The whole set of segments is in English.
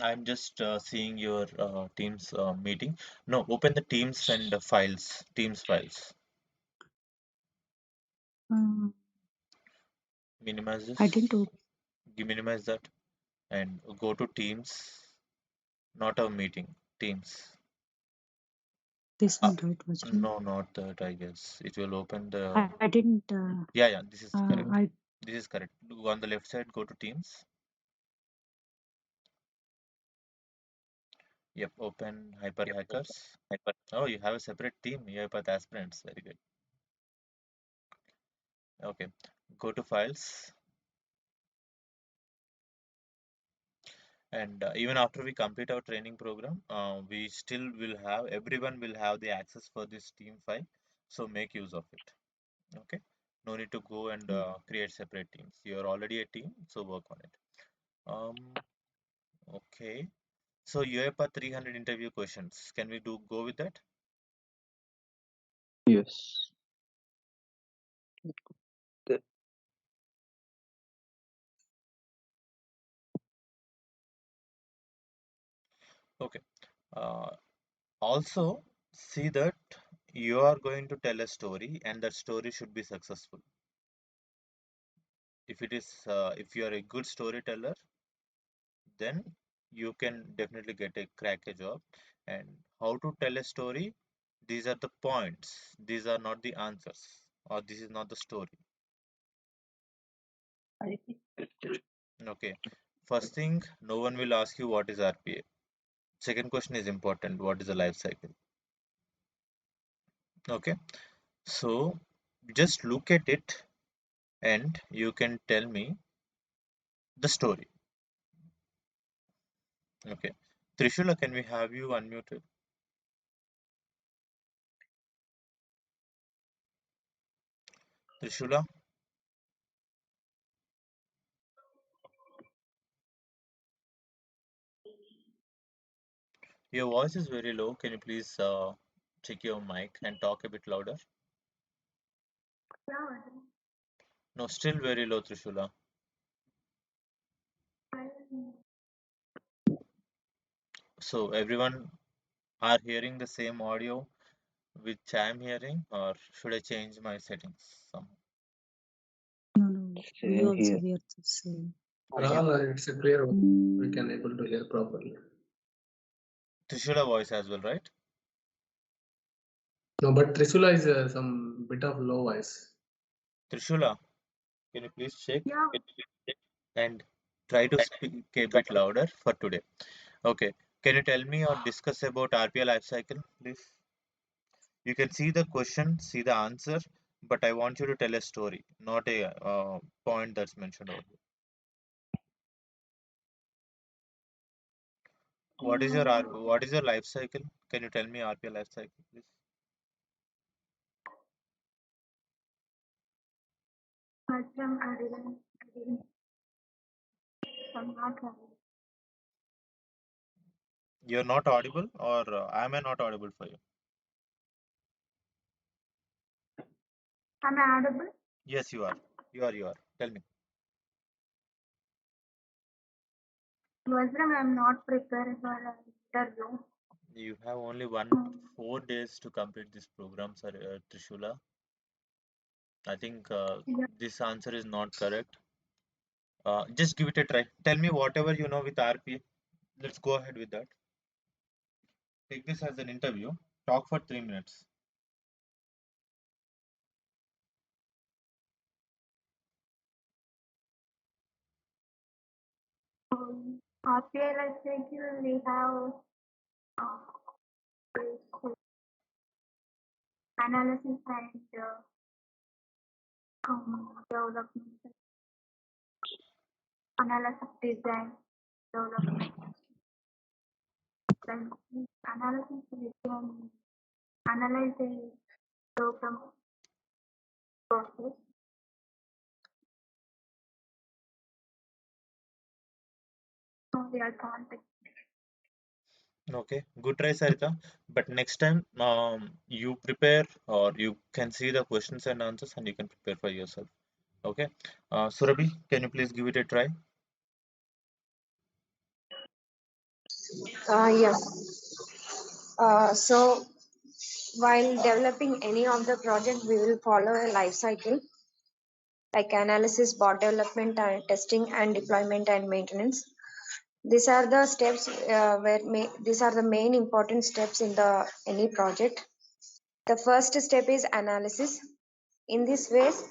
I'm just seeing your Teams meeting. No, open the Teams and files, Teams files. Uh, Minimize this. I didn't open Minimize that and go to Teams, not a meeting, Teams. this Uh, one, right, Vajra? no, not that, I guess. It will open the. I didn't. Yeah, yeah, this is correct. I This is correct. Go on the left side, go to Teams. Yep, open Hyper Hackers. Oh, you have a separate team, UiPath aspirants. Very good. Okay, go to files. And even after we complete our training program, we still will have, everyone will have the access for this team file. So make use of it. Okay. No need to go and create separate teams. You're already a team, so work on it. Okay. So UiPath 300 interview questions. Can we go with that? Yes. The- Okay. Uh, Also, see that you are going to tell a story and that story should be successful. If it is, if you are a good storyteller, then you can definitely get a crack a job. And how to tell a story? These are the points. These are not the answers, or this is not the story. Okay. First thing, no one will ask you what is RPA. Second question is important. What is the life cycle? Okay. So just look at it and you can tell me the story. Okay. Trishula, can we have you unmuted? Trishula, your voice is very low. Can you please check your mic and talk a bit louder? No, still very low, Trishula. So everyone are hearing the same audio which I'm hearing, or should I change my settings somehow? no. We Same also here. hear the same. It's a clear one. We can able to hear properly. Trishula voice as well, right? No, but Trisula is some bit of low voice. Trishula, can you please check Yeah. and try to speak a bit louder for today? Okay. Can you tell me or discuss about RPA lifecycle, please? You can see the question, see the answer, but I want you to tell a story, not a point that's mentioned over here. What is your life cycle? Can you tell me RPA life cycle, please? Vajra, I didn't. I'm not audible. You're not audible, or am I not audible for you? Am I audible? Yes, you are. You are. Tell me. Vajra, I'm not prepared for an interview. You have only 4 days to complete this program, sir, Trishula. I think Yeah. this answer is not correct. Just give it a try. Tell me whatever you know with RPA. Let's go ahead with that. Take this as an interview. Talk for 3 minutes. RPI life cycle, we have uh, this analysis and development, analysis design, development, then analysis we can analyze the program process. So we are contact. Okay, good try, Sarita. But next time, you prepare or you can see the questions and answers and you can prepare for yourself. Okay. Surabhi, can you please give it a try? Yes. So while developing any of the project, we will follow a life cycle like analysis, bot development, and testing, and deployment and maintenance. These are the steps these are the main important steps in the any project. The first step is analysis. In this ways,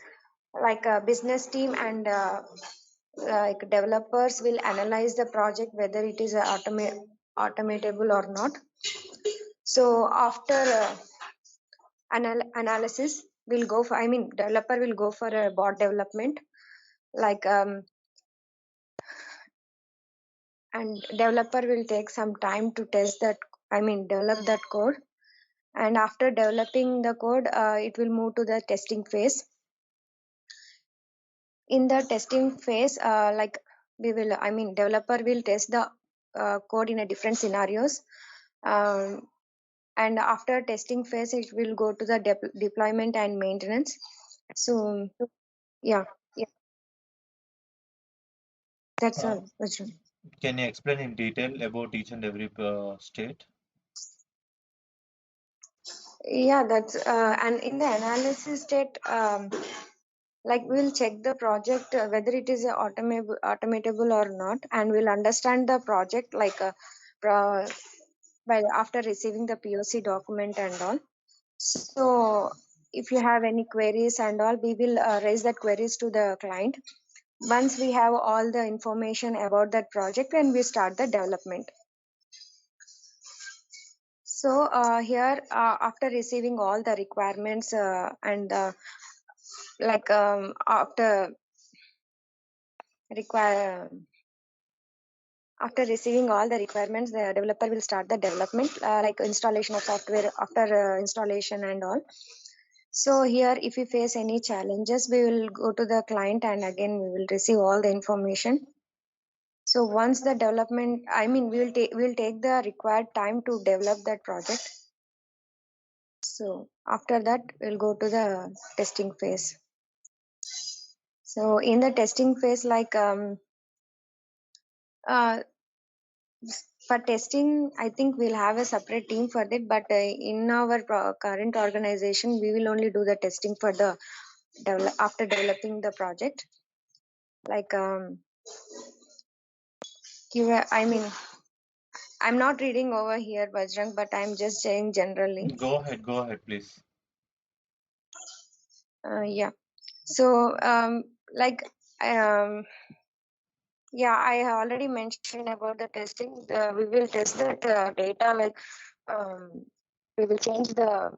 like a business team and like developers will analyze the project whether it is automatable or not. So after analysis, we'll go for, I mean, developer will go for a bot development, like and developer will take some time to test that, I mean, develop that code. And after developing the code, it will move to the testing phase. In the testing phase, like we will, I mean, developer will test the code in a different scenarios. um, and after testing phase, it will go to the deployment and maintenance. So yeah, that's Uh, all, Vajra. can you explain in detail about each and every state? Yeah, that's and in the analysis state, like we'll check the project whether it is automatable or not, and we'll understand the project like pro- by after receiving the POC document and all. So if you have any queries and all, we will raise that queries to the client once we have all the information about that project, and we start the development. So here, after receiving all the requirements and like after require after receiving all the requirements, the developer will start the development, like installation of software after installation and all. So here, if we face any challenges, we will go to the client and again we will receive all the information. So once the development, I mean, we'll take the required time to develop that project. So after that, we'll go to the testing phase. So in the testing phase, like uh, for testing, I think we'll have a separate team for that. But in our current organization, we will only do the testing for the after developing the project. Like I mean, I'm not reading over here, Bajrang, but I'm just saying generally. Go ahead, please. Yeah. So like um, yeah, I already mentioned about the testing. We will test that data, like we will change the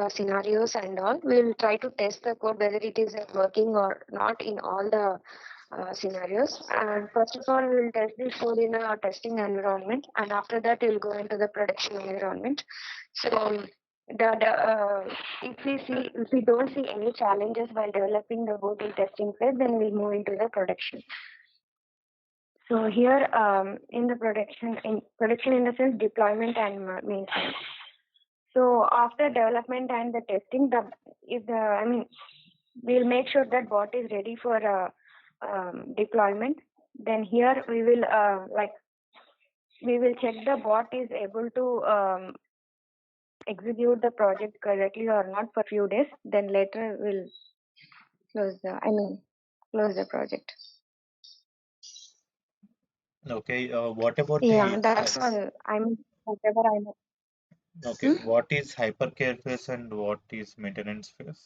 scenarios and all. We'll try to test the code whether it is working or not in all the scenarios. And first of all, we'll test this code in a testing environment, and after that, we'll go into the production environment. So if we don't see any challenges while developing the code in testing phase, then we'll move into the production. So here, in the production in the sense deployment and maintenance. So after development and the testing, I mean, we'll make sure that bot is ready for deployment. Then here we will we will check the bot is able to execute the project correctly or not for few days. Then later we'll close the project. Okay, what about Yeah, the that's all. Whatever I know. okay, Hmm? what is hypercare phase and what is maintenance phase?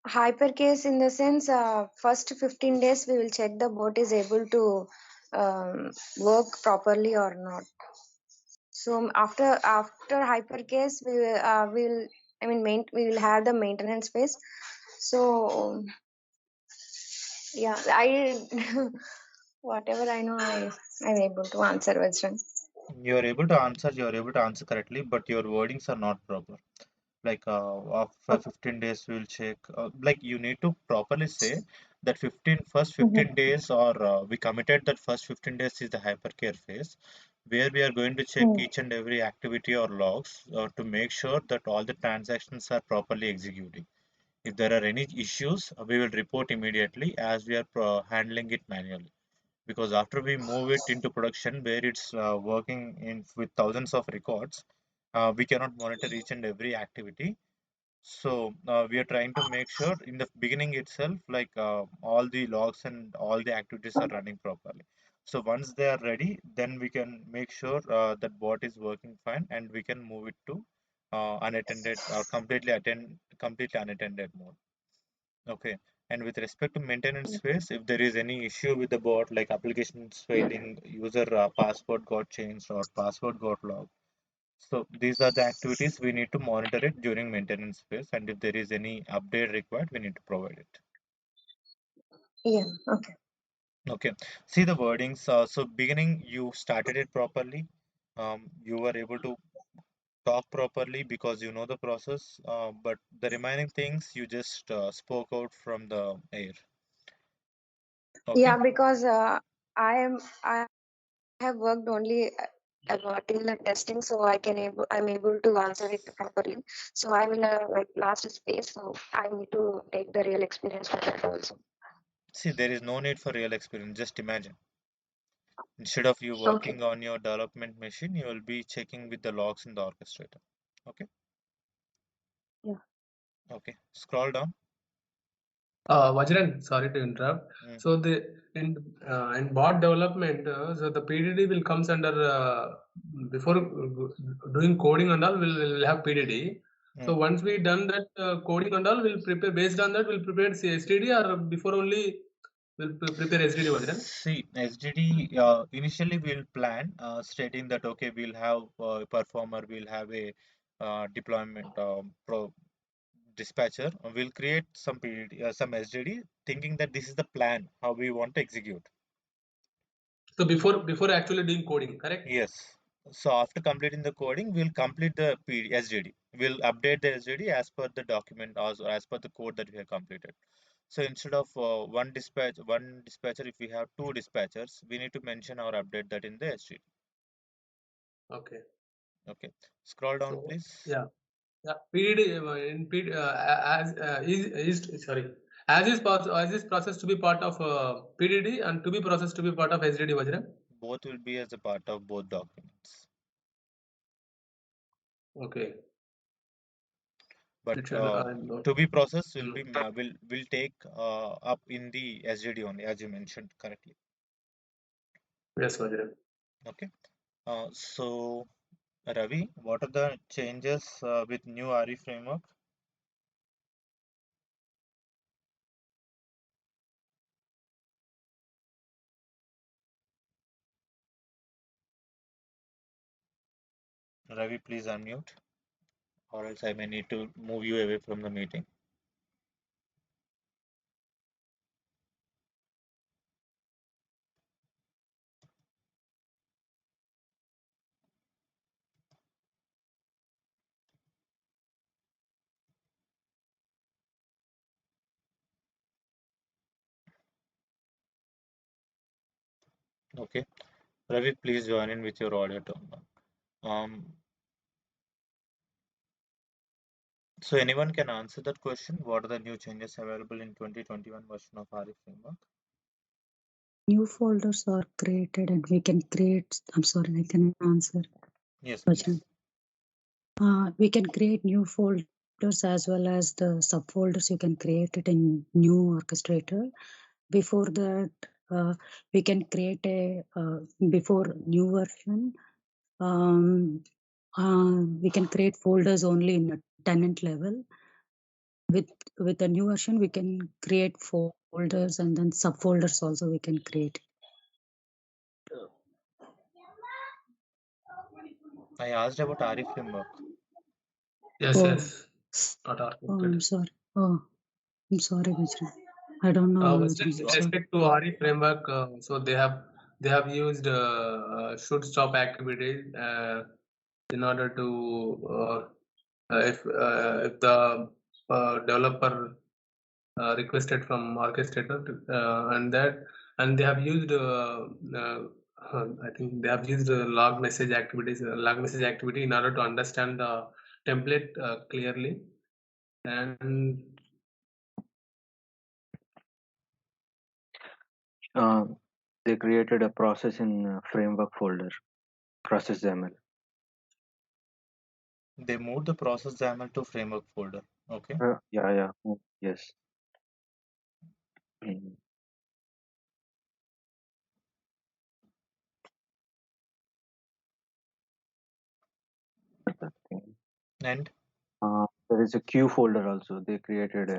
Hypercase in the sense, first 15 days we will check the bot is able to work properly or not. So after hypercase, we will I mean we will have the maintenance phase. So yeah, I whatever I know, I'm able to answer, Vajran. You are able to answer correctly, but your wordings are not proper. Like after Okay. 15 days we'll check. Like you need to properly say that first Mhm. 15 days or we committed that first 15 days is the hypercare phase where we are going to check Mm. each and every activity or logs to make sure that all the transactions are properly executing. If there are any issues, we will report immediately as we are handling it manually. because after we move it into production where it's working in with thousands of records, we cannot monitor each and every activity. So we are trying to make sure in the beginning itself, like all the logs and all the activities are running properly. So once they are ready, then we can make sure that bot is working fine, and we can move it to unattended or completely unattended mode. Okay. And with respect to maintenance phase, if there is any issue with the bot, like applications failing, user password got changed or password got logged, so these are the activities we need to monitor it during maintenance phase, and if there is any update required, we need to provide it. Yeah. Okay. Okay. See the wordings. So beginning, you started it properly. You were able to talk properly because you know the process. But the remaining things you just spoke out from the air. Okay. Yeah, because I have worked only till the testing, so I'm able to answer it properly. So I will like last space, so I need to take the real experience for that also. See, there is no need for real experience. Just imagine. Instead of you Okay. working on your development machine, you will be checking with the logs in the orchestrator. Okay. Yeah. Okay. Scroll down. Vajran, sorry to interrupt. Mm. So in bot development, so the PDD will comes under before doing coding and all, we'll have PDD. So once we done that coding and all, we'll prepare based on that. We'll prepare STD, or before only we'll prepare SDD, Vajran. See, SDD, initially we'll plan stating that, okay, we'll have a performer, we'll have a deployment dispatcher. We'll create some PDD, some SDD, thinking that this is the plan, how we want to execute. So before actually doing coding, correct? Yes. So after completing the coding, we'll complete the SDD. We'll update the SDD as per the document or as per the code that we have completed. So instead of one dispatcher, if we have two dispatchers, we need to mention or update that in the SDD. Okay. Okay. Scroll down, So please. yeah. Yeah, PDD in PD, as is sorry, as is process to be part of PDD and to be processed to be part of SDD, Vajran. Both will be as a part of both documents. Okay. But It shall, note. to be processed will Mm. be will take up in the SDD only, as you mentioned correctly. Yes, Vajran. Okay. So Ravi, what are the changes with new RE framework? Ravi, please unmute, or else I may need to move you away from the meeting. Okay. Ravi, please join in with your audio tone. So anyone can answer that question. What are the new changes available in 2021 version of RE framework? New folders are created and we can create, I'm sorry, I can answer. Yes, Vajran. please. We can create new folders as well as the subfolders. You can create it in new orchestrator. Before that, we can create a, before new version, we can create folders only in a tenant level. With a new version, we can create folders and then subfolders also we can create. I asked about RE framework. Yes, Oh. yes. Not Oh, I'm architected. sorry. Oh, I'm sorry, Vajra. I don't know. With respect to RE framework, so they have used should stop activities in order to if the developer requested from orchestrator and they have used I think they have used log message activity in order to understand the template clearly, and They created a process in framework folder, process YAML. They moved the process YAML to framework folder. Okay. Yeah. Yes. Mm. That thing. And There is a queue folder also. They created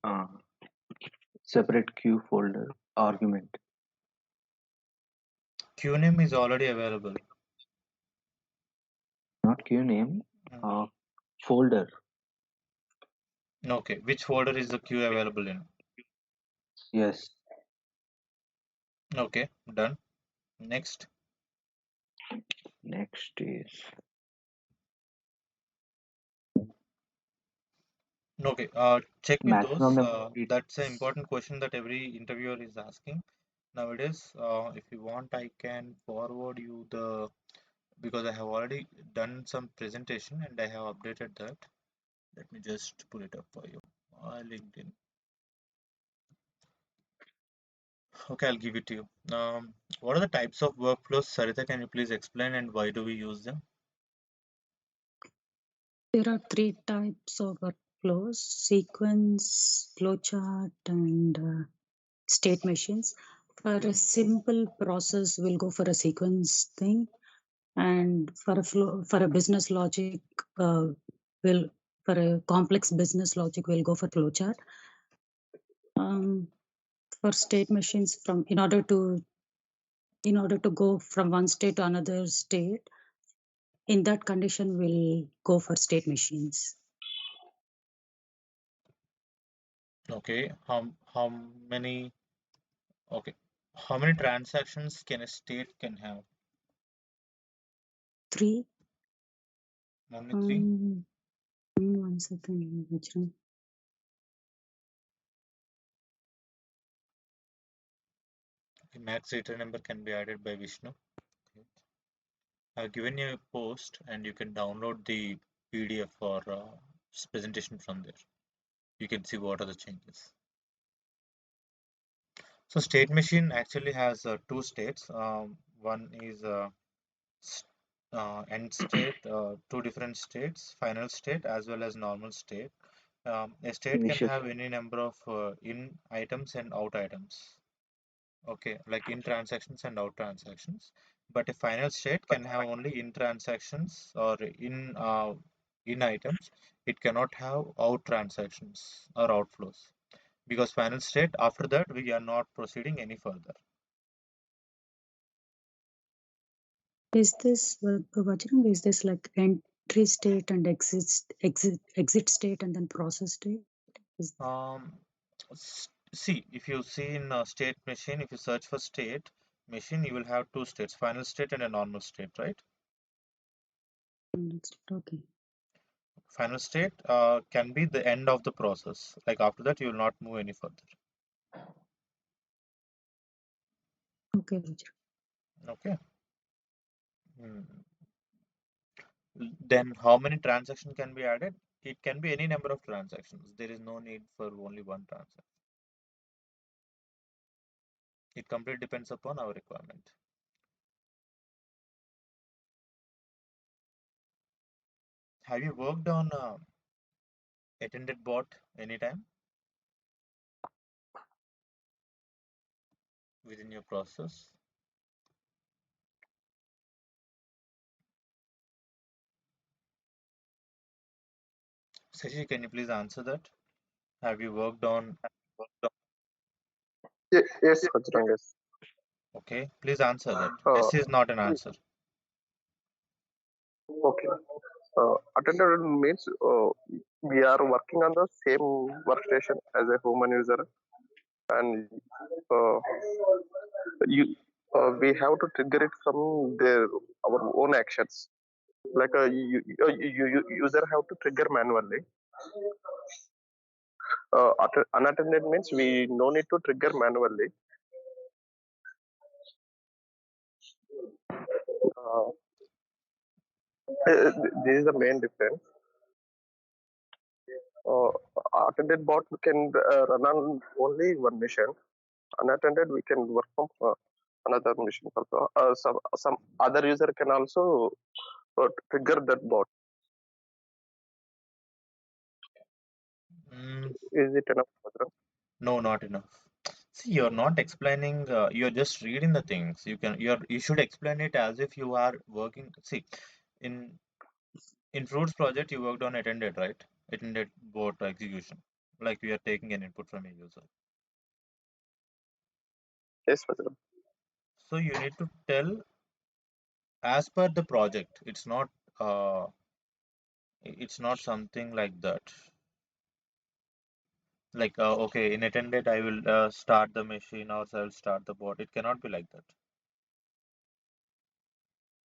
a separate queue folder argument. QName is already available. Not queue name, folder. Okay. Which folder is the queue available in? Yes. Okay. Done. Next. Next is Okay. Check with maximum those. number of reads. That's an important question that every interviewer is asking nowadays. If you want, I can forward you the, because I have already done some presentation and I have updated that. Let me just pull it up for you. LinkedIn. Okay, I'll give it to you. What are the types of workflows? Sarita, can you please explain, and why do we use them? There are 3 types of workflows: sequence, flowchart, and state machines. For a simple process, we'll go for a sequence thing, and for a business logic, we'll for a complex business logic, we'll go for flowchart. For state machines, in order to go from one state to another state, in that condition, we'll go for state machines. Okay, how many? Okay, how many transactions can a state can have? 3. Only 3. 1 second, Vajra. Okay, max data number can be added by Vishnu. Okay. I've given you a post, and you can download the PDF or presentation from there. You can see what are the changes. So state machine actually has 2 states. One is end state, 2 different states, final state as well as normal state. A state can Initial. have any number of in items and out items. Okay, like in transactions and out transactions. But a final state can have only in transactions or in items. It cannot have out transactions or outflows, because final state, after that we are not proceeding any further. Is this, Vajra, is this like entry state and exit state and then process state? Um, See, if you see in a state machine, if you search for state machine, you will have 2 states, final state and a normal state, right? Okay. Final state can be the end of the process. Like after that, you will not move any further. Okay, Vajra. Okay. Then how many transactions can be added? It can be any number of transactions. There is no need for only one transaction. It completely depends upon our requirement. Have you worked on attended bot anytime within your process? Sashi, can you please answer that? Have you worked on? Yes, Bajrang, yes. Okay, please answer that. Uh, Yes is not an answer. okay. Attended means we are working on the same workstation as a human user, and uh, you we have to trigger it from our own actions. Like user have to trigger manually. Unattended means we no need to trigger manually. Uh, this is the main difference. uh, attended bot can run on only one machine. Unattended, we can work from another machine also. Some other user can also trigger that bot. Mm, Is it enough, Bhadra? no, not enough. See, you're not explaining, you're just reading the things. You should explain it as if you are working. See, in in Fruits project, you worked on attended, right? Attended bot execution. Like we are taking an input from a user. Yes, Bhadra. So you need to tell as per the project. Uh, it's not something like that. Like, okay, in attended, I will start the machine or I will start the bot. It cannot be like that.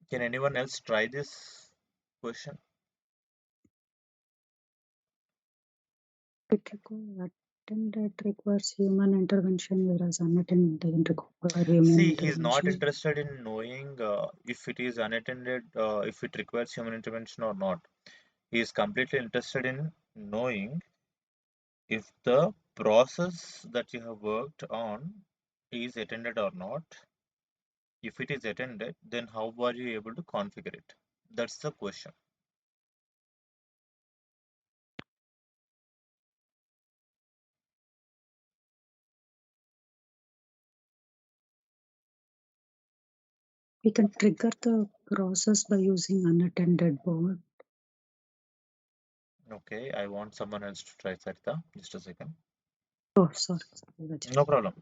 Can anyone else try this question? Attended requires human intervention, whereas unattended doesn't require human See, he's not intervention. interested in knowing if it is unattended, if it requires human intervention or not. He is completely interested in knowing if the process that you have worked on is attended or not. If it is attended, then how are you able to configure it? That's the question. We can trigger the process by using unattended bot. Okay, I want someone else to try, Sarita. Just a second. Oh, sorry. Rajat. No problem.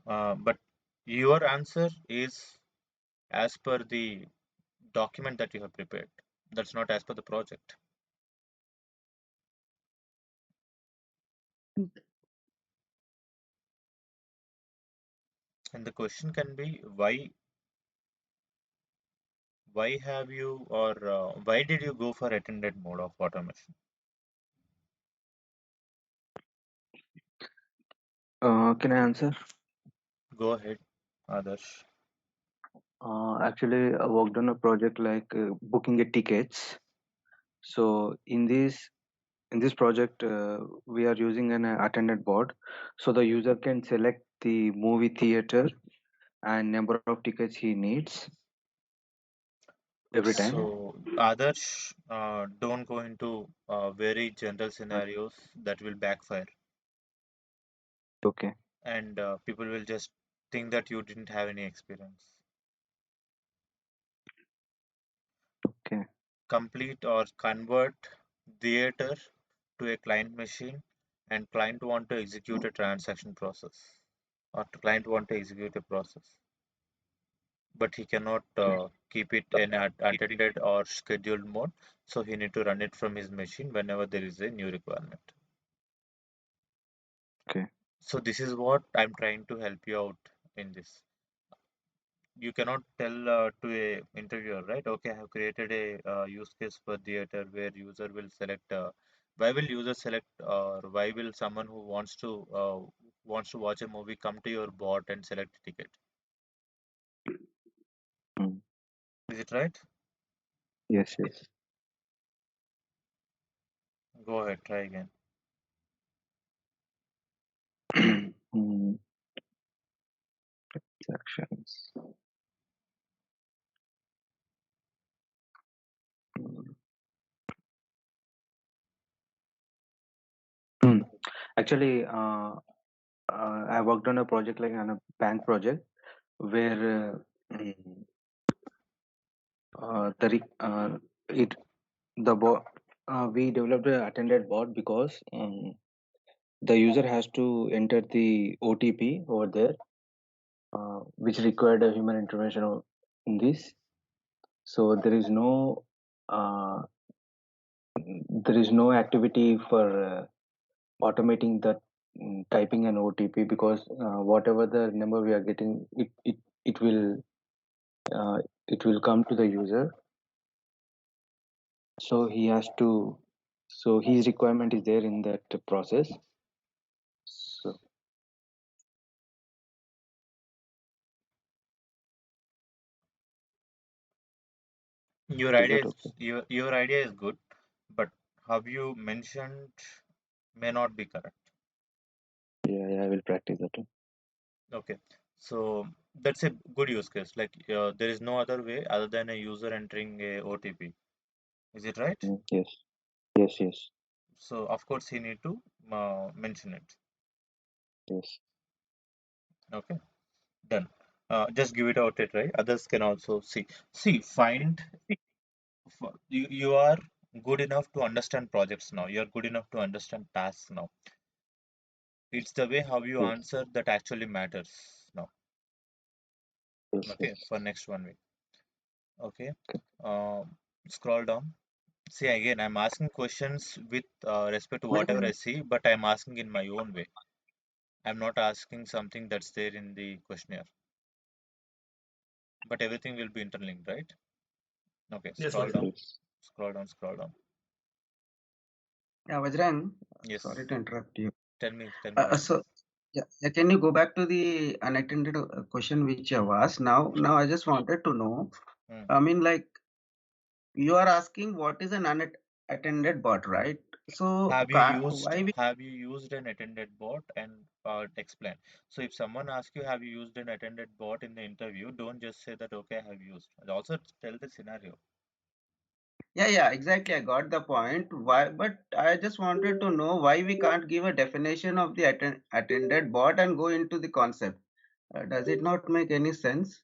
But your answer is as per the document that you have prepared. That's not as per the project. And the question can be why have you or why did you go for attended mode of automation? Can I answer? Go ahead, Adarsh. Actually, I worked on a project like booking a tickets. So in this project, we are using an attended board, so the user can select the movie theater and number of tickets he needs every time. So, Adarsh, don't go into very general scenarios that will backfire, Okay. and people will just think that you didn't have any experience. Okay. Complete or convert theater to a client machine, and client want to execute a transaction process, or client want to execute a process, but he cannot keep it in attended or scheduled mode, so he need to run it from his machine whenever there is a new requirement. Okay. So this is what I'm trying to help you out in this. You cannot tell to a interviewer, right? Okay, I have created a use case for theater where user will select. Why will user select, or why will someone who wants to watch a movie come to your bot and select a ticket? Mm. Is it right? Yes. Yes. Go ahead, try again. mm, Actions. Mm. Hmm. Actually, I worked on a project like on a bank project where the it the bot we developed a attended bot because the user has to enter the OTP over there, which required a human intervention in this. So uh, there is no activity for automating that typing an OTP because whatever the number we are getting, it will uh, it will come to the user. So he has to. So his requirement is there in that process. So Your is idea that is okay? your idea is good, but have you mentioned may not be correct. Yeah, I will practice that one. Okay, so that's a good use case. Like there is no other way other than a user entering a OTP. Is it right? Yes, yes, yes, So of course he need to mention it. yes. Okay, done. Just give it out it right. Others can also see. See, find you are good enough to understand projects now. You are good enough to understand tasks now. It's the way how you Yes, answer that actually matters now. yes, Okay, yes. for next 1 week. Okay, Okay. scroll down. See again, I'm asking questions with respect to whatever I Well, see, but I'm asking in my own way. I'm not asking something that's there in the questionnaire, but everything will be interlinked, right? Okay, Yes, scroll Vajra. down, yes. scroll down, scroll down. Yeah, Vajrang, sorry Yes, to interrupt you. tell me, Raju. So, can you go back to the unattended question which you have asked? Now I just wanted to know. Hmm. I mean, like you are asking what is an unattended bot, right? So, why we? Have you used an attended bot and explain? So if someone asks you have you used an attended bot in the interview, don't just say that okay, I have used. Also tell the scenario. Yeah, exactly. I got the point. Why? But I just wanted to know why we can't give a definition of the attended bot and go into the concept. Does it not make any sense?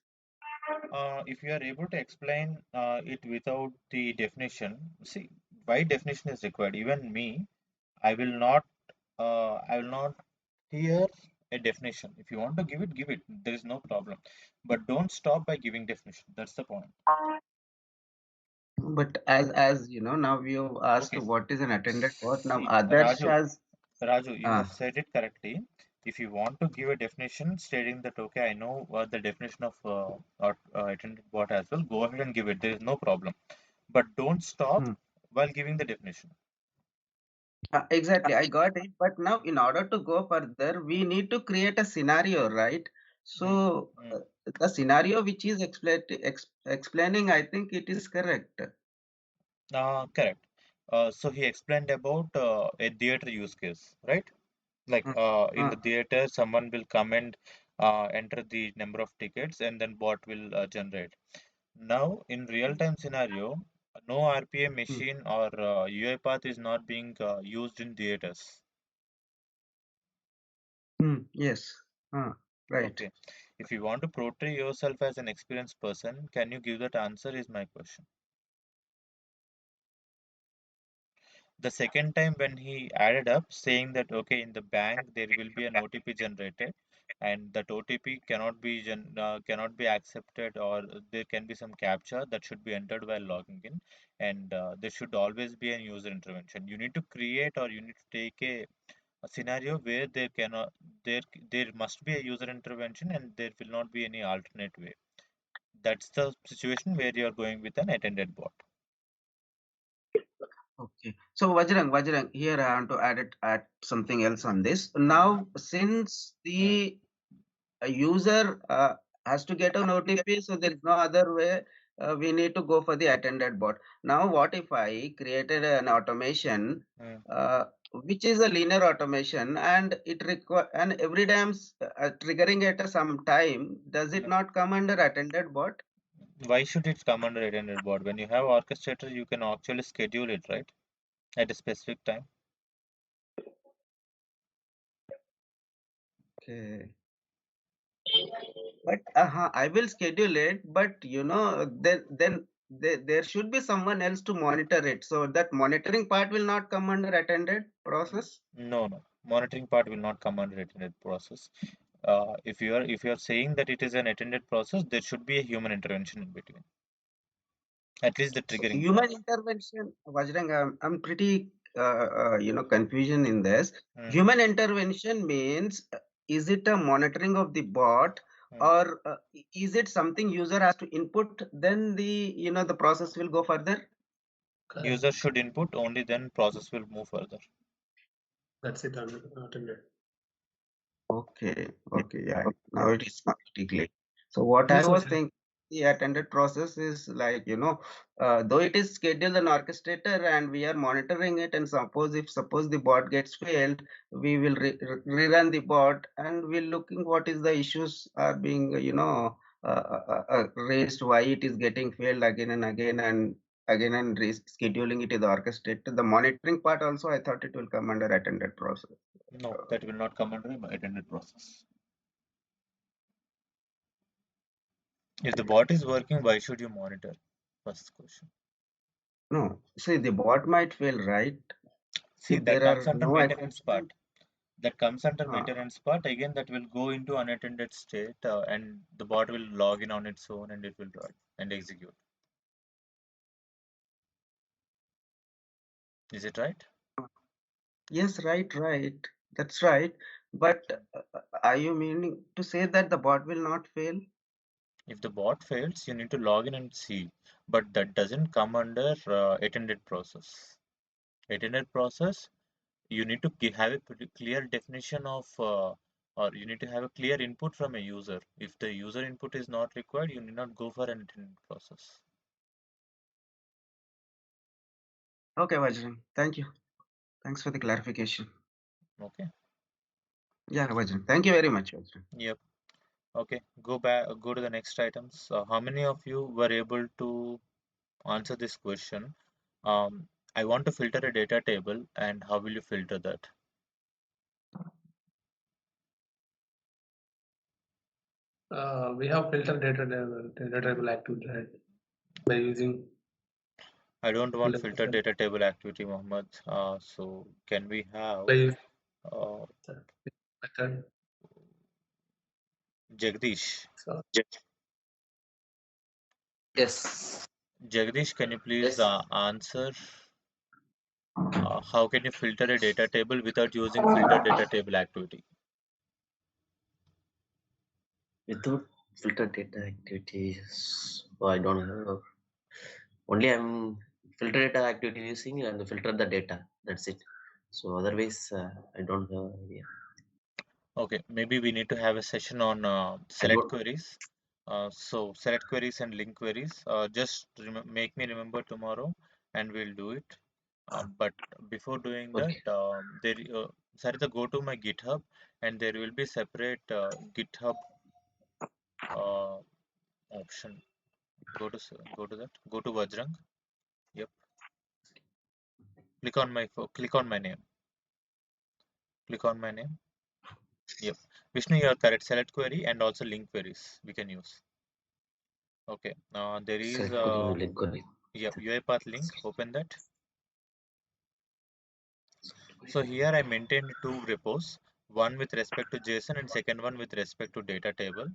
If you are able to explain it without the definition, see why definition is required. Even me, I will not hear a definition. If you want to give it, give it. There is no problem. But don't stop by giving definition. That's the point. But as you know, now we have asked Okay. what is an attended bot. Now See, others has Raju, you uh, have said it correctly. If you want to give a definition stating that, okay, I know what the definition of attended bot as well, go ahead and give it. There is no problem. But don't stop hmm. while giving the definition. Exactly, I got it. But now, in order to go further, we need to create a scenario, right? Mm, So, mm. the scenario which is explaining, I think it is correct. Correct. So he explained about a theater use case, right? Like Uh, in uh, the theater, someone will come and enter the number of tickets, and then bot will generate. Now, in real-time scenario, no RPA hmm, machine or UiPath is not being used in theaters. yes, right. Okay. If you want to portray yourself as an experienced person, can you give that answer? Is my question. The second time when he added up saying that okay in the bank there will be an OTP generated and that OTP cannot be accepted or there can be some captcha that should be entered while logging in and there should always be a user intervention. You need to create or you need to take a scenario where there there must be a user intervention and there will not be any alternate way. That's the situation where you are going with an attended bot. Okay. So Vajrang, here I want to add something else on this. Mhm. Now, since Mm, the user has to get an OTP, so there is no other way. We need to go for the attended bot. Now, what if I created an automation, mm. which is a linear automation, and it require and every time triggering at some time, does it not come under attended bot? Why should it come under attended board? When you have orchestrator, you can actually schedule it, right? At a specific time. Okay. But I will schedule it, but there should be someone else to monitor it. So that monitoring part will not come under attended process. No, no. Monitoring part will not come under attended process. If you are saying that it is an attended process, there should be a human intervention in between. At least the So triggering part. human intervention, Vajrang, I'm pretty confusion in this. Mm, Human intervention means is it a monitoring of the bot mm. or is it something user has to input then the process will go further? Correct. User should input, only then process will move further. That's it. Attended. Okay, yeah. Now it is pretty clear. So what I Also, was thinking. the attended process is like, though it is scheduled an orchestrator and we are monitoring it, and suppose the bot gets failed, we will rerun the bot and we're looking what is the issues are being, raised, why it is getting failed again and again and scheduling it to the orchestrator. The monitoring part also, I thought it will come under attended process. No, that will not come under attended process. If the bot is working, why should you monitor? First question. No, see, the bot might fail, right? See, If that there comes are under no maintenance exceptions, part. That comes under uh, maintenance part. Again, that will go into unattended state, and the bot will log in on its own, and it will run and execute. Is it right? yes, right. That's right. But are you meaning to say that the bot will not fail? If the bot fails, you need to log in and see. But that doesn't come under attended process. Attended process, you need to have a pretty clear definition of, or you need to have a clear input from a user. If the user input is not required, you need not go for an attended process. Okay, Vajran. Thank you. Thanks for the clarification. Okay. Yeah, Vajran. Thank you very much, Vajran. Yep. Okay. Go back. Go to the next items. How many of you were able to answer this question? I want to filter a data table, and how will you filter that? We have filtered data table activity, right? By using I don't want filter filter data table activity, Mohammed. So can we have by using uh, method. Jagdish? So Yes. Jagdish, can you please Yes. answer how can you filter a data table without using filter data table activity? Without filter data activities, I don't have. Only I'm filter data activity using and filter the data. That's it. So otherwise, I don't have idea. Okay, maybe we need to have a session on I select don't. queries. So select queries and link queries. Just make me remember tomorrow, and we'll do it. But before doing that, Okay. Sarita, go to my GitHub, and there will be separate GitHub uh, option. Go to that. Go to Vajrang. Yep. Click on my name. Click on my name. Yep. Vishnu, you are correct. Select query and also link queries we can use. Okay. There is Select query and link query. yeah, UiPath link. Open that. So here I maintained two repos, one with respect to JSON and second one with respect to data table.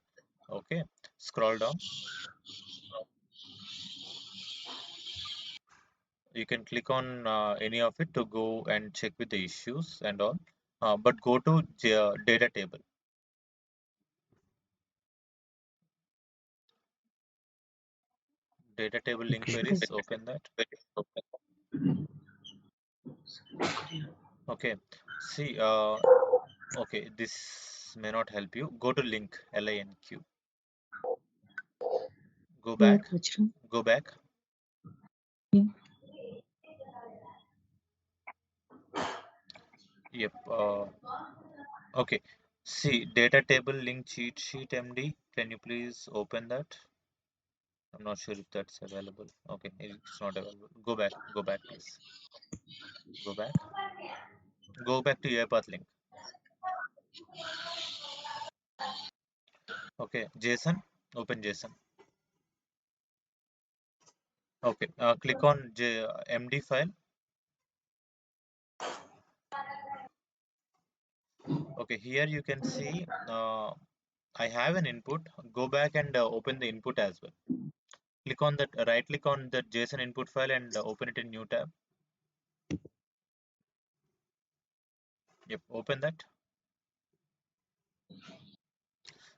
Okay. Scroll down. You can click on any of it to go and check with the issues and all. But go to data table. Data table link Okay. queries. Open that. Okay. See. Okay. This may not help you. Go to link. LINQ. Go Where, back. Vajra? Go back. Yeah. Yep. Okay. See, data table link cheat sheet MD. Can you please open that? I'm not sure if that's available. Okay, it's not available. Go back. Go back, please. Go back. Go back to UiPath link. Okay, JSON. Open JSON. Okay. Click on MD file. Okay, here you can see I have an input. Go back and open the input as well. Click on that. Right click on the JSON input file and open it in new tab. Yep. Open that.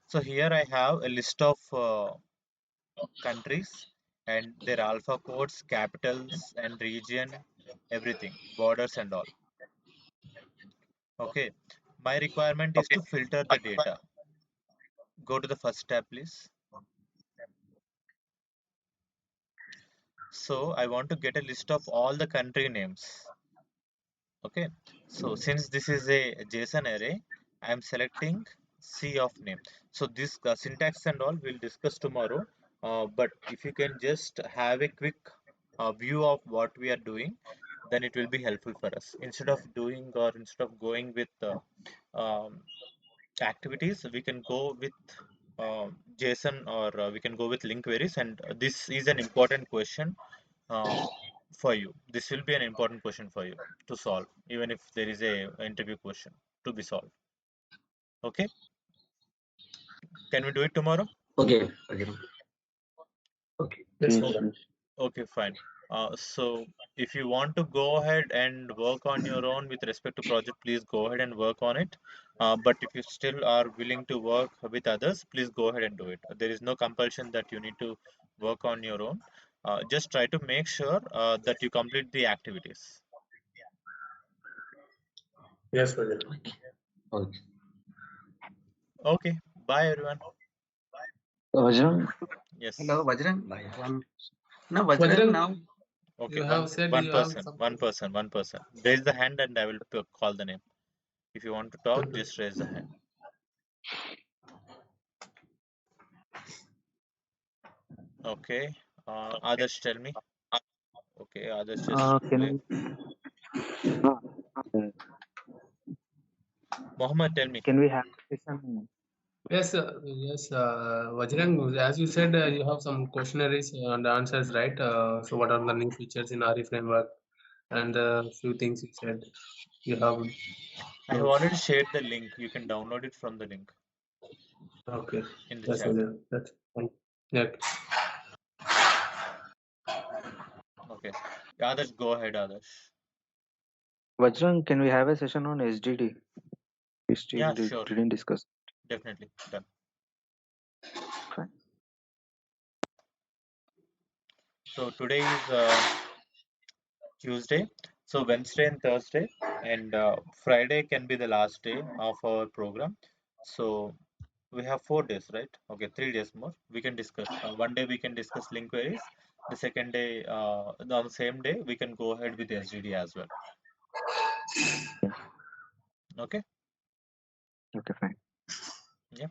So here I have a list of countries and their alpha codes, capitals and region, everything, borders and all. Okay. My requirement is to filter the data. Go to the first tab, please. So I want to get a list of all the country names. Okay, so since this is a JSON array, I am selecting C of name. So this syntax and all we'll discuss tomorrow. But if you can just have a quick view of what we are doing, then it will be helpful for us. Instead of going with um, activities, we can go with JSON, or we can go with link queries. And this is an important question uh, for you. This will be an important question for you to solve, even if there is a interview question to be solved. Okay, can we do it tomorrow? Okay. Okay. Okay. Yes, Oh, Vajrang. okay, fine. So if you want to go ahead and work on your own with respect to project, please go ahead and work on it. But if you still are willing to work with others, please go ahead and do it. There is no compulsion that you need to work on your own. Just try to make sure that you complete the activities. Yes, Vajrang. Okay. Okay, bye everyone. Vajrang, Yes. Hello, Vajrang. Bye. No, Vajrang Vajrang, now. Okay, you have said one you have person, some. one person. Raise the hand and I will call the name. If you want to talk, just raise the hand. Okay. Others tell me. Okay, others just can we Mohammed, tell me. can we have a session? Yes, yes, Vajrang, as you said, you have some questionnaires and answers, right? So what are the new features in RE framework and a few things you said you have. I have already shared the link. You can download it from the link Okay, in the that's chat. Vajrang. That's fine. Yeah. Okay. Others, go ahead, others. Vajrang, can we have a session on SDD? We still Yeah, sure. didn't discuss. Definitely. Done. Fine. So today is Tuesday. So Wednesday and Thursday and Friday can be the last day of our program. So we have 4 days, right? Okay, 3 days more. We can discuss. One day we can discuss link queries. The second day, on the same day, we can go ahead with SDD as well. Okay. Okay, fine. Yeah.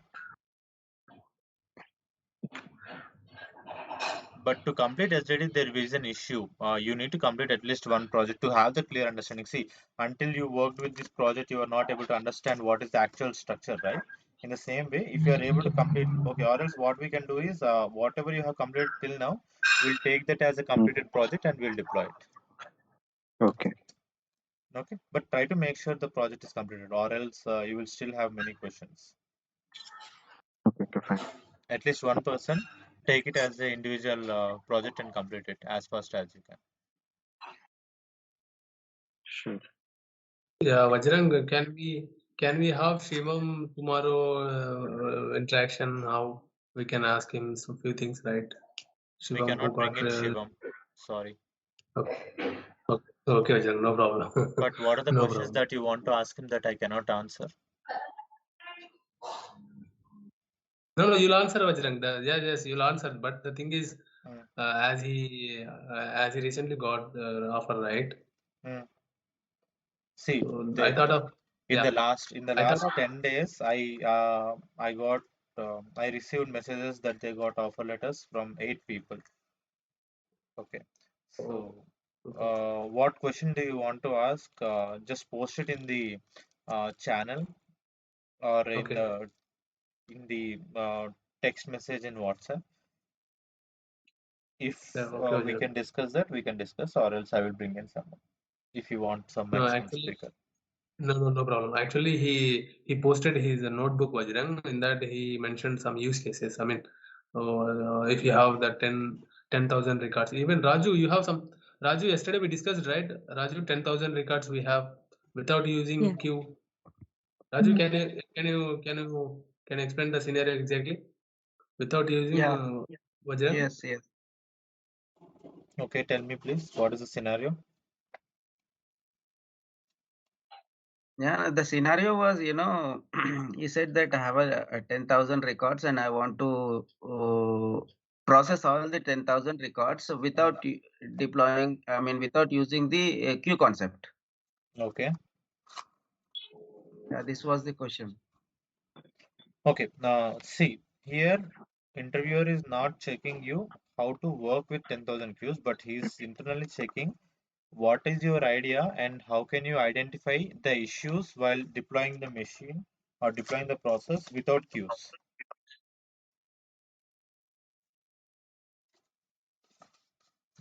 But to complete SDD, there is an issue. You need to complete at least one project to have the clear understanding. See, until you worked with this project, you are not able to understand what is the actual structure, right? In the same way, if you are able to complete, okay, or else what we can do is, whatever you have completed till now, we'll take that as a completed project and we'll deploy it. Okay. Okay, but try to make sure the project is completed, or else you will still have many questions. Okay, fine. At least one person take it as an individual project and complete it as fast as you can. Sure. Yeah, Vajrang, can we have Shivam tomorrow interaction? How we can ask him some few things, right? We Shivam who cannot bring got in Shivam. Sorry. okay, okay, Vajrang, no problem. But what are the No questions problem. that you want to ask him that I cannot answer? No, you'll answer, Vajrang. Yes, you'll answer. But the thing is, Hmm. as he recently got the offer, right? See, So I thought of in the yeah. I thought last of 10 days, I got I received messages that they got offer letters from 8 people. Okay, oh, so okay. what question do you want to ask? Just post it in the channel or Okay. in the text message in WhatsApp. If Yeah, okay, we Vajrang. can discuss that, we can discuss, or else I will bring in someone if you want some No, additional actually, speaker. no problem. Actually, he posted his notebook, Vajrang. In that he mentioned some use cases. I mean, if you have the 10,000 records, even Raju, you have some. Raju, yesterday we discussed, right? Raju, 10,000 records we have without using Yeah. queue. Raju, can you explain the scenario exactly without using Yeah. Vajrang? Yes. Okay, tell me please, what is the scenario? Yeah, the scenario was, he said that I have a 10,000 records and I want to process all the 10,000 records without deploying, I mean, without using the queue concept. Okay. Yeah, this was the question. Okay. Now see here, interviewer is not checking you how to work with 10,000 queues, but he's internally checking what is your idea and how can you identify the issues while deploying the machine or deploying the process without queues.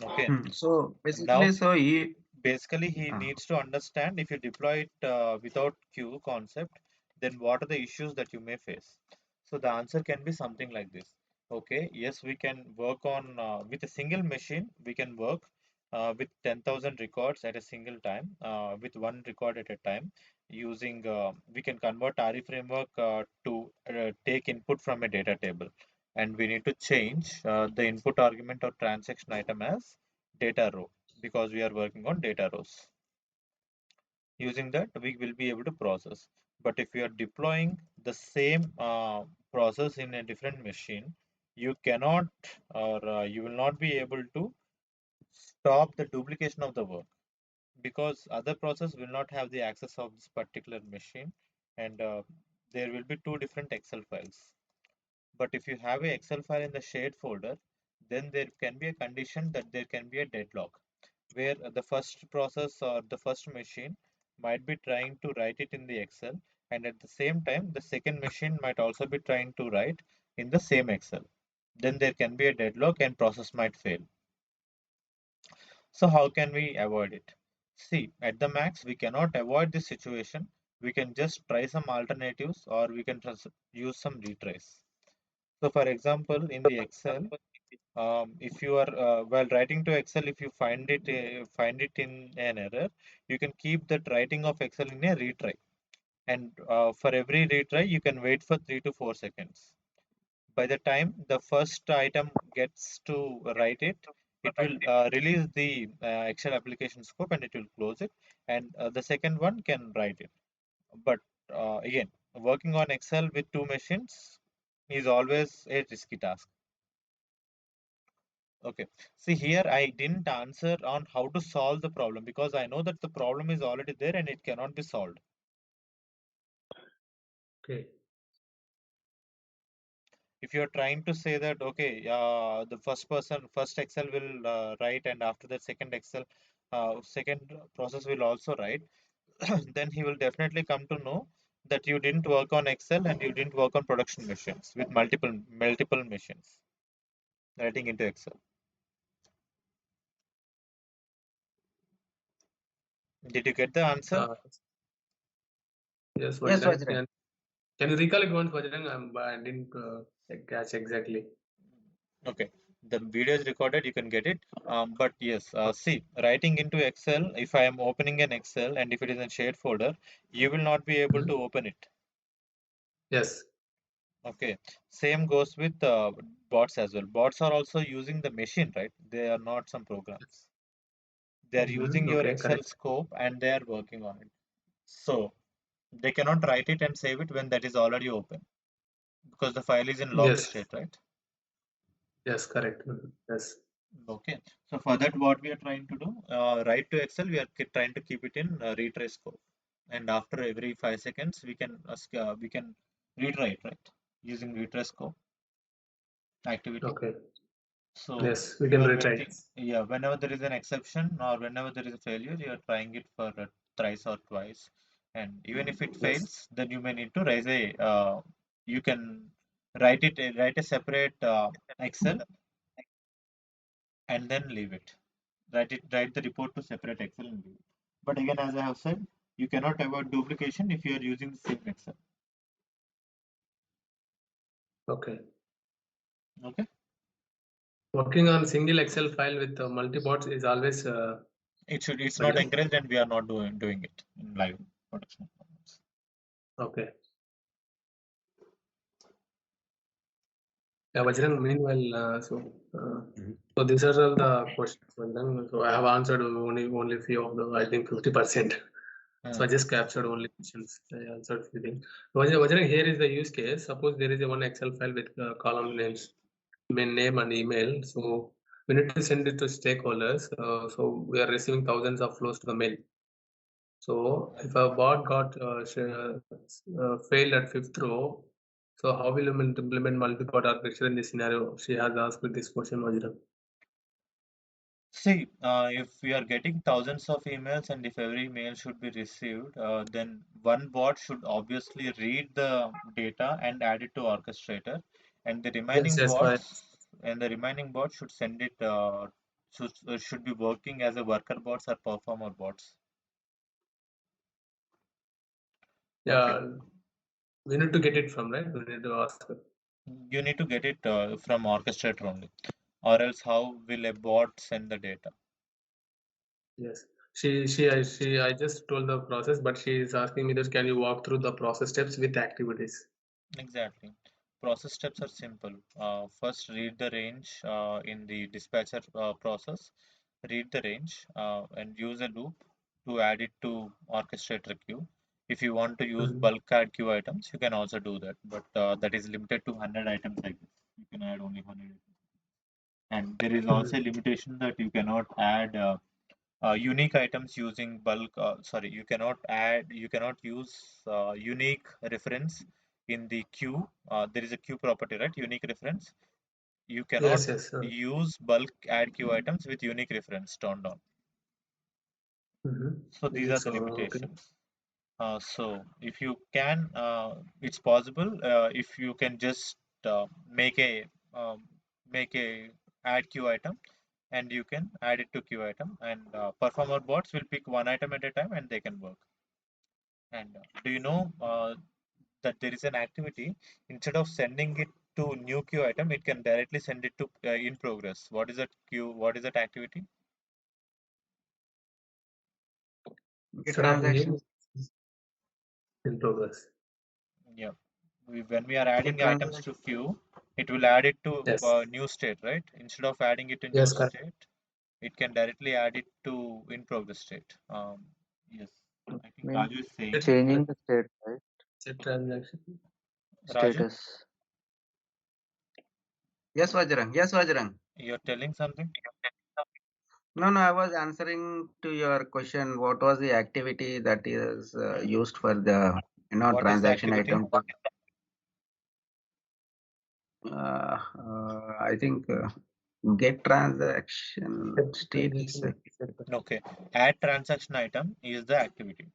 Okay. So Now basically, basically he needs to understand if you deploy it without queue concept, then what are the issues that you may face. So the answer can be something like this. Okay, yes, we can work on with a single machine, we can work with 10,000 records at a single time, with one record at a time, using we can convert RE framework to take input from a data table, and we need to change the input argument or transaction item as data row, because we are working on data rows. Using that, we will be able to process. But if you are deploying the same process in a different machine, you cannot, or you will not be able to stop the duplication of the work, because other process will not have the access of this particular machine, and there will be two different Excel files. But if you have a Excel file in the shared folder, then there can be a condition that there can be a deadlock, where the first process or the first machine might be trying to write it in the Excel, and at the same time the second machine might also be trying to write in the same Excel. Then there can be a deadlock and process might fail. So how can we avoid it? See, at the max we cannot avoid this situation. We can just try some alternatives, or we can use some retries. So for example, in the Excel, if you are while writing to Excel, if you find it in an error, you can keep that writing of Excel in a retry, and for every retry you can wait for 3 to 4 seconds. By the time the first item gets to write it, it will release the Excel application scope and it will close it, and the second one can write it. But again, working on Excel with two machines is always a risky task. Okay. See here, I didn't answer on how to solve the problem, because I know that the problem is already there and it cannot be solved. Okay. If you're trying to say that, okay, the first Excel will write, and after that second process will also write, then he will definitely come to know that you didn't work on Excel and you didn't work on production machines with multiple machines writing into Excel. Did you get the answer? Yes, yes, Vajrang. Can you recall it once, Vajrang? I didn't catch exactly. Okay, the video is recorded, you can get it. But yes, see, writing into Excel, if I am opening an Excel and if it is in shared folder, you will not be able to open it. Yes. Okay, same goes with bots as well. Bots are also using the machine, right? They are not some programs. They are using your Okay, Excel correct. scope and they are working on it. So they cannot write it and save it when that is already open, because the file is in locked Yes. state, right? Yes, correct. Yes. Okay, so for that, what we are trying to do, write to Excel, we are trying to keep it in retry scope, and after every 5 seconds, we can retry it, right, using retry scope activity. Okay. So Yes, we you can are retry. waiting, yeah, whenever there is an exception or whenever there is a failure, you are trying it for thrice or twice, and even if it Yes. fails, then you may need to raise a you can write a separate Excel and then leave it. Write the report to separate Excel and leave it. But again, as I have said, you cannot avoid duplication if you are using the same Excel. Okay. Okay. Working on single Excel file with multi-bots is always It's not encouraged, and we are not doing it in live production. Okay. Yeah, Vajrang, meanwhile, so these are all the questions. Vajrang. So I have answered only few of the, I think 50%. So I just captured only questions. I answered few things. Vajrang, here is the use case. Suppose there is a one Excel file with column names. name and email. So we need to send it to stakeholders. So we are receiving thousands of flows to the mail. So if a bot got failed at 5th row, so how will you implement multi-bot architecture in this scenario? She has asked this question, Vajra. See, if we are getting thousands of emails and if every mail should be received, then one bot should obviously read the data and add it to orchestrator, and the remaining Yes, fine. bot should send it should be working as a worker bots or performer bots. Yeah, Okay. we need to get it from, right? We need to ask her. You need to get it from orchestrator only, or else how will a bot send the data? Yes, I just told the process, but she is asking me that can you walk through the process steps with activities? Exactly. Process steps are simple. First, read the range in the dispatcher process. Read the range and use a loop to add it to orchestrator queue. If you want to use bulk add queue items, you can also do that, but that is limited to 100 items like this. You can add only 100 items. And there is also a limitation that you cannot add unique items using bulk. Sorry, you cannot use unique reference in the queue. There is a queue property, right? Unique reference. You cannot Yes. use bulk add queue items with unique reference turned on. So these are the limitations. So if you can, it's possible. If you can just make a add queue item, and you can add it to queue item, and performer bots will pick one item at a time, and they can work. And do you know that there is an activity, instead of sending it to new queue item, it can directly send it to in progress. What is that queue? What is that activity? Transactions in progress. Yeah. When we are adding items to queue, it will add it to new state, right? Instead of adding it to new state, it can directly add it to in progress state. Yes, I think Raju is saying. Changing the state, right? Set transaction. Status. Yes, Vajrang. You're telling something? No, I was answering to your question. What was the activity that is used for the What transaction is the item? I think get transaction status. Okay, add transaction item is the activity.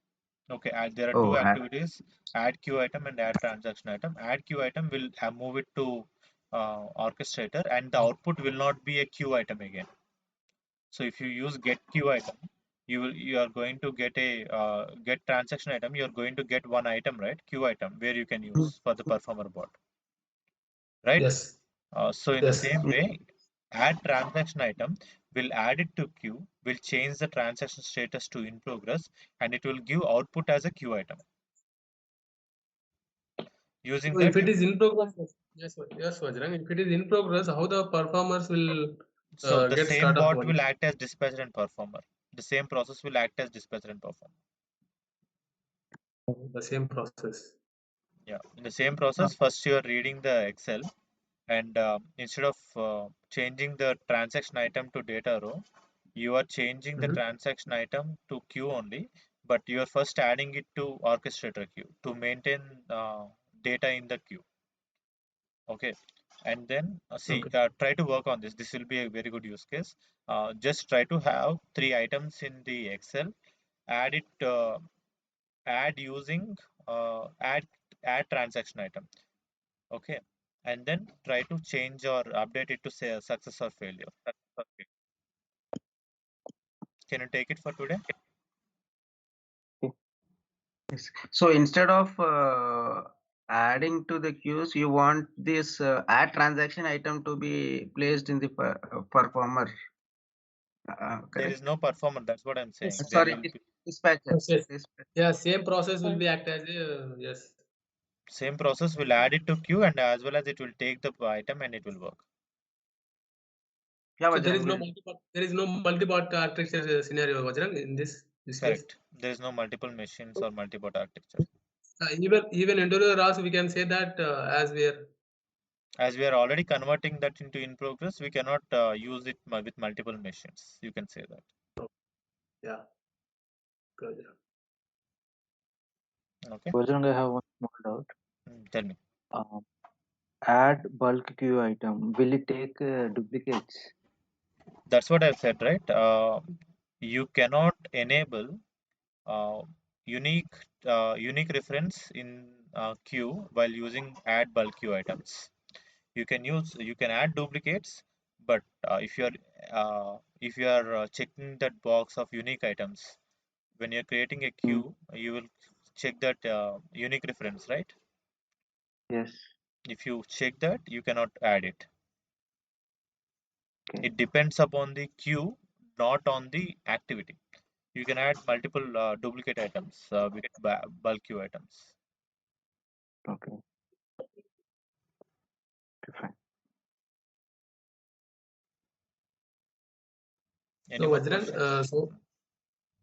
Okay, there are two activities: add queue item and add transaction item. Add queue item will move it to orchestrator, and the output will not be a queue item again. So if you use get queue item, you are going to get a get transaction item. You are going to get one item, right? Queue item where you can use for the performer bot, right? Yes. So in the same way, add transaction item will add it to queue, will change the transaction status to in progress, and it will give output as a queue item. Using that, if it is in progress, yes, Vajrang. If it is in progress, how the performers will so the get same started? bot will act as dispatcher and performer. The same process will act as dispatcher and performer. The same process. Yeah, in the same process, first you are reading the Excel, and instead of changing the transaction item to data row, you are changing the transaction item to queue only, but you are first adding it to orchestrator queue to maintain data in the queue. Okay, and then try to work on this. This will be a very good use case. Just try to have 3 items in the Excel, add it add using add transaction item. Okay, and then try to change or update it to say success or failure. Can you take it for today? So instead of adding to the queues, you want this add transaction item to be placed in the performer. There is no performer. That's what I'm saying. Sorry, dispatcher. Yeah, same process will be act as a yes. Same process will add it to queue, and as well as it will take the item and it will work. Yeah, so there is no multi-bot architecture scenario, Vajrang, in this Correct. case. There is no multiple machines or multi-bot architecture. Even in Enduro RAS, we can say that as we are. As we are already converting that into in progress, we cannot use it with multiple machines. You can say that. Yeah. Good. Okay. Bajrang, I have one small doubt. Tell me. Add bulk queue item. Will it take duplicates? That's what I've said, right? You cannot enable uh, unique unique reference in queue while using add bulk queue items. You can add duplicates, but if you are checking that box of unique items when you're creating a queue, you will check that unique reference, right? Yes. If you check that, you cannot add it. Okay. It depends upon the queue, not on the activity. You can add multiple duplicate items with bulk queue items. Okay. Fine. Any So more Vajrang, questions?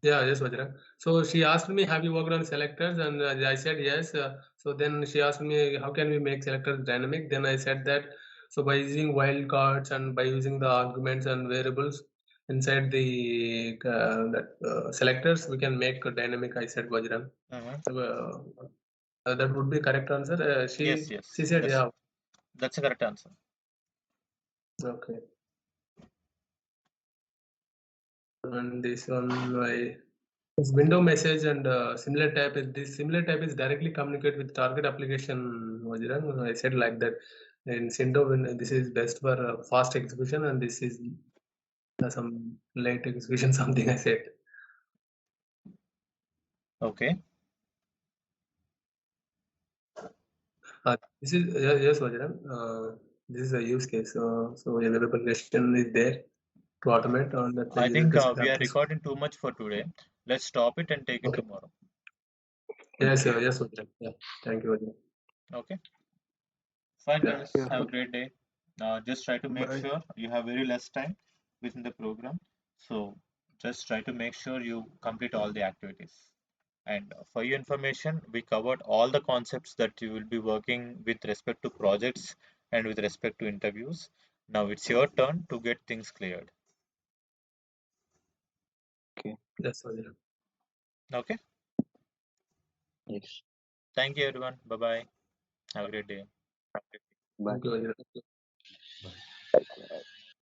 yes, Vajrang. So she asked me, have you worked on selectors? And I said yes. So then she asked me, how can we make selectors dynamic? Then I said that, so by using wildcards and by using the arguments and variables inside the selectors, we can make a dynamic. I said, Vajrang. So that would be correct answer. Yes, She said, yeah. that's a correct answer. Okay. And this one, this window message and similar type is this similar type is directly communicate with target application. Vajrang. I said like that in Sinto when this is best for fast execution and this is some late execution something I said. Okay. This is yes Vajrang. This is a use case. So available question is there to automate on that. I think Best we are practice. recording too much for today. Let's stop it and take it tomorrow. Yes, yes, Vajrang. Yeah. Thank you, Vajrang. Okay. Fine, Yeah. guys. Have a great day. Just try to make sure you have very less time within the program. So just try to make sure you complete all the activities. And for your information, we covered all the concepts that you will be working with respect to projects and with respect to interviews. Now it's your turn to get things cleared. Okay. Yes, Vajrang. Okay. Yes. Thank you, everyone. Bye bye. Have a great day. Bye. Thank you, Vajrang. Bye.